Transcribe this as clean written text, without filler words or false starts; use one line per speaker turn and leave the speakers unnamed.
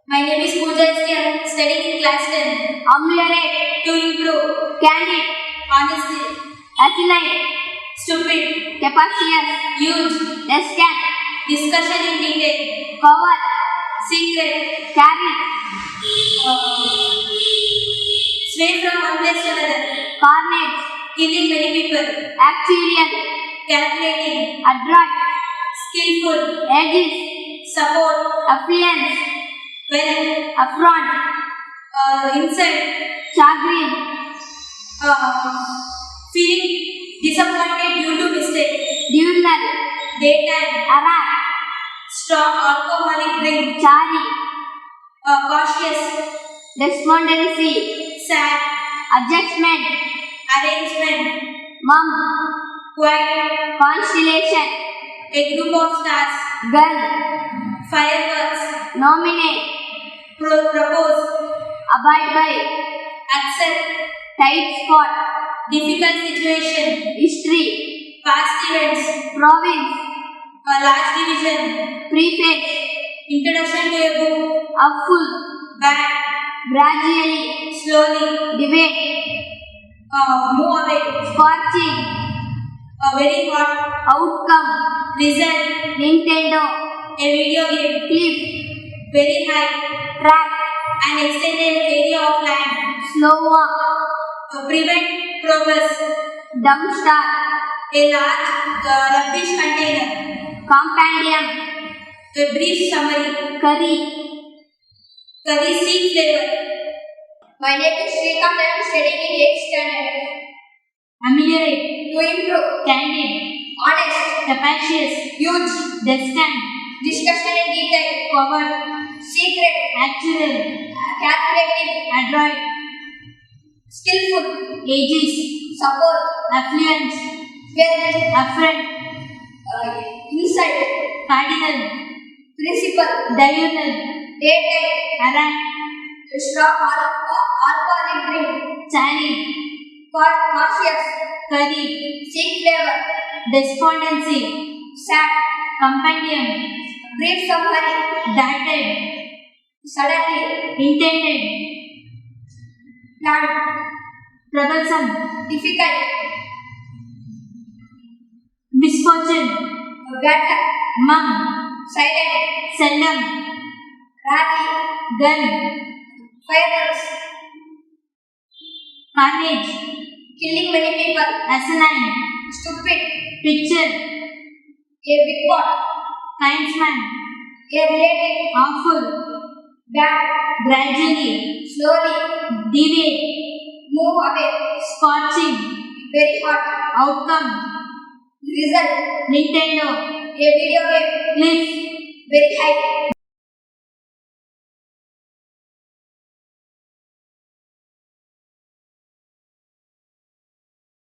My name is Pooja S. I am studying in class 10.
Amulate,
To improve.
candid,
Honesty.
affiliate,
Stupid.
capacious,
Huge.
escape,
Discussion in detail.
cover,
Secret.
carry,
Sway from one place to another.
carnage,
Killing many people.
actuarial,
Calculating.
adroit,
Skillful.
aegis,
Support.
affluence,
Well.
affront,
Insult.
chagrin,
Feeling disappointed due to mistake.
diurnal,
Daytime.
arak,
Strong alcoholic drink.
chari,
Cautious.
despondency,
Sad.
adjustment,
Arrangement.
mum,
Quiet.
constellation,
A group of stars.
gun,
Fireworks.
nominate,
Propose.
abide by,
Accept.
tight spot,
Difficult situation.
history,
Past events.
province,
A large division.
prefix,
Introduction to a book.
upful,
Bad.
gradually,
Slowly.
debate,
Move away.
scorching,
Very hot.
outcome,
Result.
Nintendo,
A video game.
cliff,
Very high.
track,
An extended area of land.
slow walk,
Prevent progress.
dumpster,
A large rubbish container.
compendium,
A brief summary.
curry.
Curry seed flavor.
My name is Srikanth. I am studying in 8th standard.
Ameliorate.
To improve,
Candid.
honest,
Capacious.
huge,
Destined.
discussion in detail,
Cover.
secret,
Actual.
calculating,
Adroit.
skillful,
Aegis.
support,
Affluence.
wealth,
Affront.
insight,
Cardinal.
principal,
Diurnal.
daytime,
Arak.
strong alcoholic drink,
Chani.
cautious,
Curry.
sick flavor,
Despondency.
sad,
Compendium.
brief summary,
Darted.
suddenly,
Intended.
planned,
Troublesome.
difficult,
Misfortune.
better,
Mum.
silent,
Seldom.
rally,
Gun.
fireworks,
Carnage.
killing many people,
Asinine.
stupid,
Picture.
a big pot,
Kindsman.
a relative,
Awful.
bad,
Gradually.
slowly,
Deviate.
move away,
Scorching.
very hot,
Outcome.
result,
Nintendo.
a video game,
Cliff.
very high.